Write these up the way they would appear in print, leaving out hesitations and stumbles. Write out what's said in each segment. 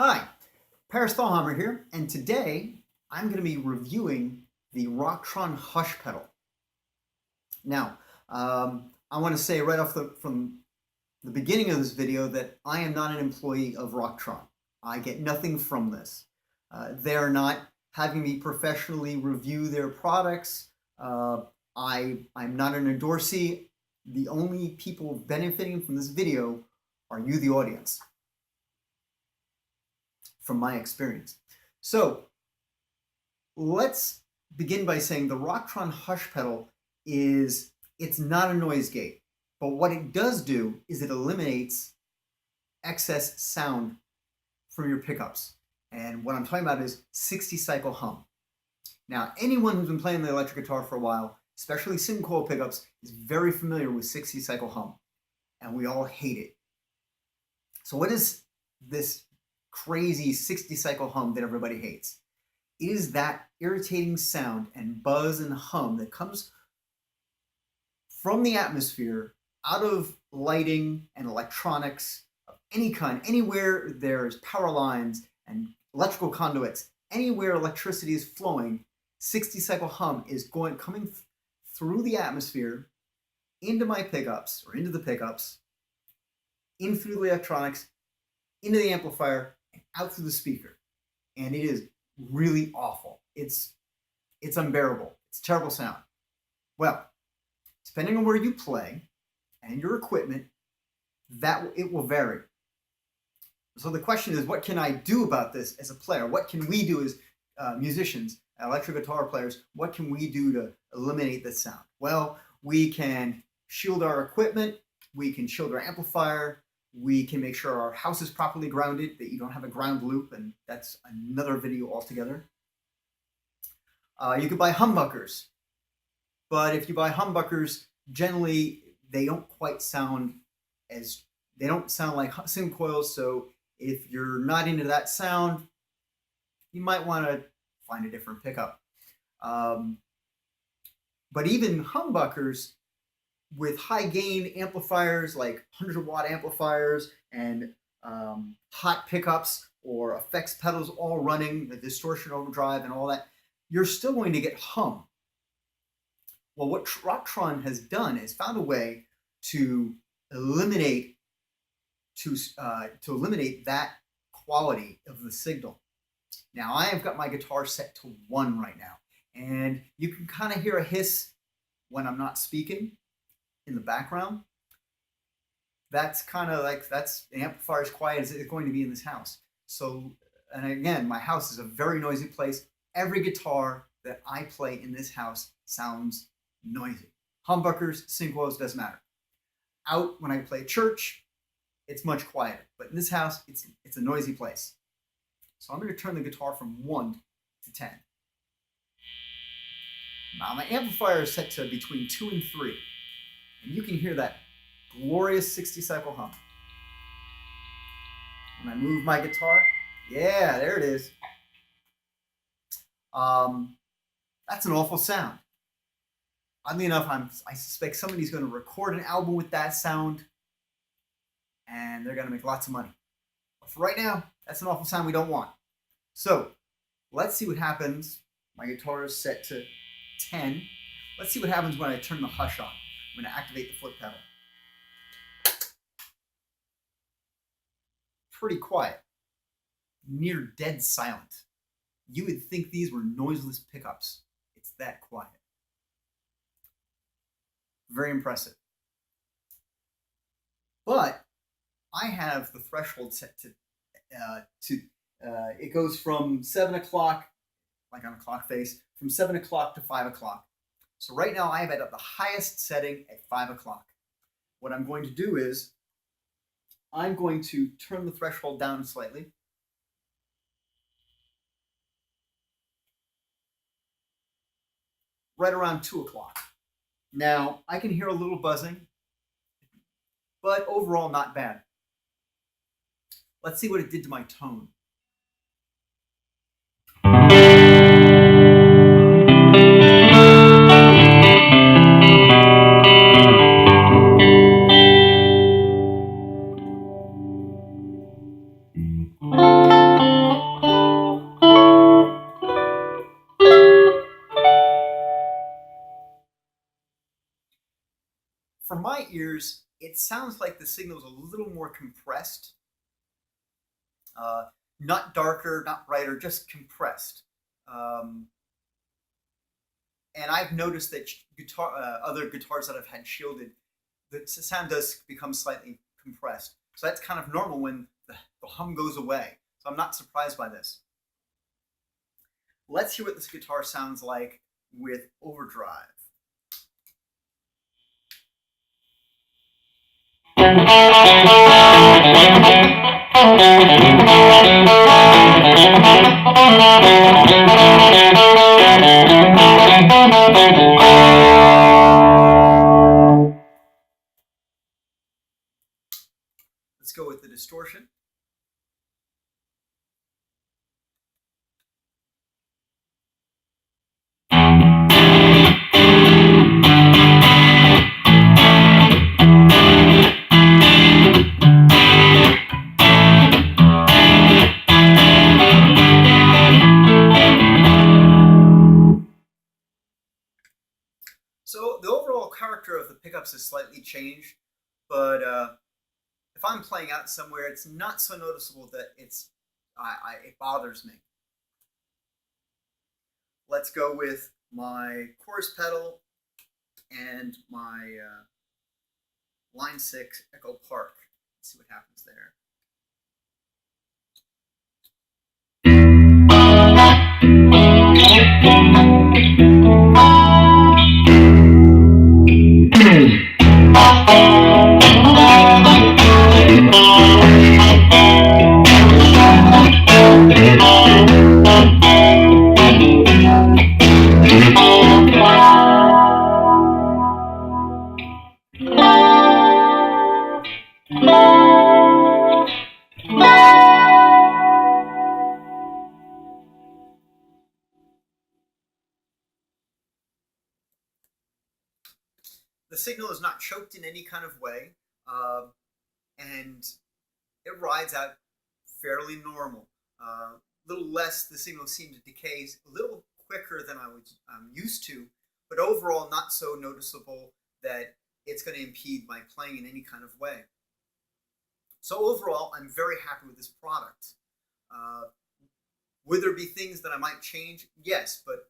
Hi, Thalheimer here, and today I'm going to be reviewing the Rocktron Hush pedal. Now, I want to say right from the beginning of this video that I am not an employee of Rocktron. I get nothing from this. They're not having me professionally review their products. I'm not an endorsee. The only people benefiting from this video are you, the audience, from my experience. So let's begin by saying the Rocktron Hush pedal it's not a noise gate, but what it does do is it eliminates excess sound from your pickups. And what I'm talking about is 60 cycle hum. Now, anyone who's been playing the electric guitar for a while, especially single coil pickups, is very familiar with 60 cycle hum, and we all hate it. So what is this crazy 60 cycle hum that everybody hates? It is that irritating sound and buzz and hum that comes from the atmosphere out of lighting and electronics of any kind. Anywhere there's power lines and electrical conduits, anywhere electricity is flowing, 60 cycle hum is coming through the atmosphere into my pickups, or into the pickups, in through the electronics, into the amplifier, and out through the speaker. And it is really awful. It's unbearable. It's a terrible sound. Well, depending on where you play and your equipment, it will vary. So the question is, what can I do about this as a player? What can we do as musicians, electric guitar players? What can we do to eliminate this sound? Well, we can shield our equipment. We can shield our amplifier. We can make sure our house is properly grounded, that you don't have a ground loop, and that's another video altogether. You could buy humbuckers, but if you buy humbuckers, generally they don't sound like single coils. So if you're not into that sound, you might want to find a different pickup. But even humbuckers with high gain amplifiers, like 100-watt amplifiers and hot pickups or effects pedals all running, the distortion overdrive and all that, you're still going to get hum. Well, what Rocktron has done is found a way to eliminate that quality of the signal. Now, I have got my guitar set to 1 right now, and you can kind of hear a hiss when I'm not speaking in the background. That's kind of like, the amplifier is quiet as it's going to be in this house. So, and again, my house is a very noisy place. Every guitar that I play in this house sounds noisy. Humbuckers, single coils, doesn't matter. Out when I play church, it's much quieter. But in this house, it's a noisy place. So I'm going to turn the guitar from 1 to 10. Now my amplifier is set to between 2 and 3. And you can hear that glorious 60 cycle hum. When I move my guitar, yeah, there it is. That's an awful sound. Oddly enough, I suspect somebody's going to record an album with that sound, and they're going to make lots of money. But for right now, that's an awful sound we don't want. So let's see what happens. My guitar is set to 10. Let's see what happens when I turn the hush on. I'm going to activate the foot pedal. Pretty quiet. Near dead silent. You would think these were noiseless pickups. It's that quiet. Very impressive. But I have the threshold set to it goes from 7 o'clock, like on a clock face, from 7 o'clock to 5 o'clock. So right now I have it at the highest setting at 5 o'clock. What I'm going to do is I'm going to turn the threshold down slightly. Right around 2 o'clock. Now, I can hear a little buzzing, but overall not bad. Let's see what it did to my tone. ears, it sounds like the signal is a little more compressed. Not darker, not brighter, just compressed. And I've noticed that other guitars that I've had shielded, the sound does become slightly compressed. So that's kind of normal when the hum goes away. So I'm not surprised by this. Let's hear what this guitar sounds like with overdrive. Let's go with the distortion. So the overall character of the pickups is slightly changed, but if I'm playing out somewhere, it's not so noticeable that it bothers me. Let's go with my chorus pedal and my line 6 Echo Park. Let's see what happens there. The signal is not choked in any kind of way, and it rides out fairly normal. A little less, the signal seemed to decay a little quicker than I'm used to, but overall not so noticeable that it's going to impede my playing in any kind of way. So overall, I'm very happy with this product. Would there be things that I might change? Yes, but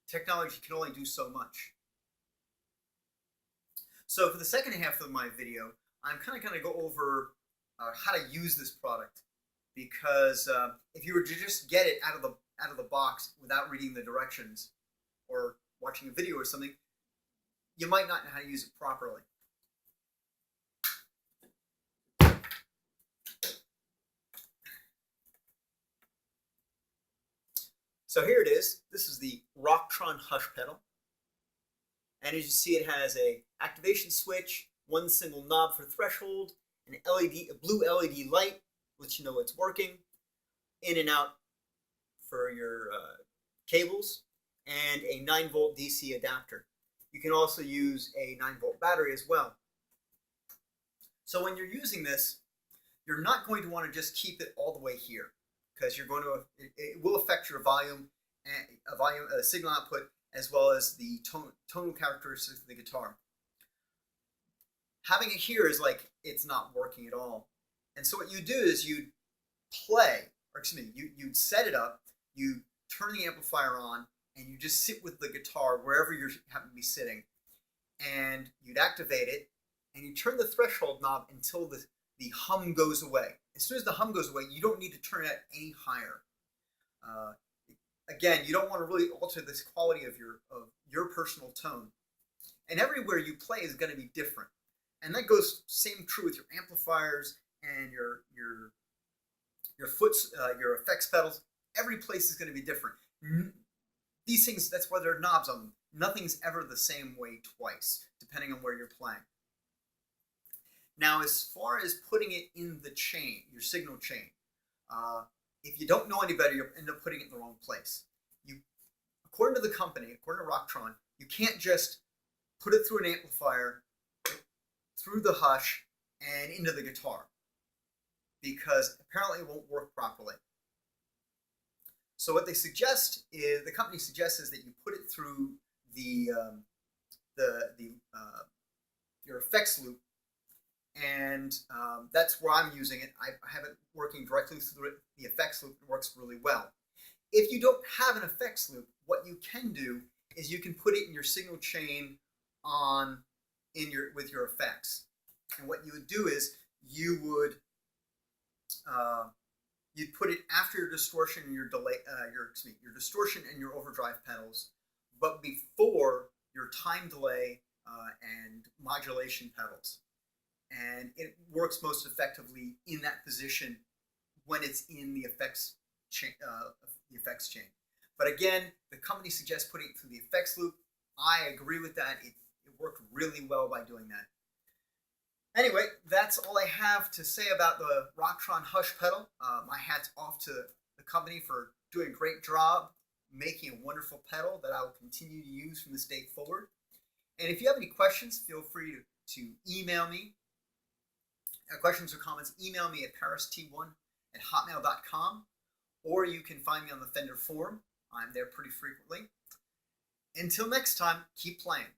technology can only do so much. So for the second half of my video, I'm kind of going to go over how to use this product, because if you were to just get it out of the box without reading the directions or watching a video or something, you might not know how to use it properly. So here it is. This is the Rocktron Hush pedal. And as you see, it has a activation switch, one single knob for threshold, a blue LED light, lets you know it's working, in and out for your cables, and a 9-volt DC adapter. You can also use a 9-volt battery as well. So when you're using this, you're not going to want to just keep it all the way here, because it will affect your volume and signal output, as well as the tonal characteristics of the guitar. Having it here is like it's not working at all. And so what you do is you'd you'd set it up, you turn the amplifier on, and you just sit with the guitar wherever you happen to be sitting, and you'd activate it, and you turn the threshold knob until the hum goes away. As soon as the hum goes away, you don't need to turn it any higher. Again, you don't want to really alter this quality of your personal tone. And everywhere you play is going to be different. And that goes same true with your amplifiers and your effects pedals. Every place is going to be different. These things, that's why there are knobs on them. Nothing's ever the same way twice, depending on where you're playing. Now, as far as putting it in the chain, your signal chain, if you don't know any better, you'll end up putting it in the wrong place. According to the company, according to Rocktron, you can't just put it through an amplifier, through the Hush, and into the guitar, because apparently it won't work properly. So what they suggest is, the company suggests, is that you put it through the your effects loop, and that's where I'm using it. I have it working directly through the effects loop. It works really well. If you don't have an effects loop, what you can do is you can put it in your signal chain with your effects. And what you would do is you'd put it after your distortion and your delay, your distortion and your overdrive pedals, but before your time delay and modulation pedals. And it works most effectively in that position when it's in the effects chain. But again, the company suggests putting it through the effects loop. I agree with that. It worked really well by doing that. Anyway, that's all I have to say about the Rocktron Hush pedal. My hat's off to the company for doing a great job making a wonderful pedal that I will continue to use from this day forward. And if you have any questions, feel free to email me. Questions or comments, email me at parist1@hotmail.com, or you can find me on the Fender forum. I'm there pretty frequently. Until next time, keep playing.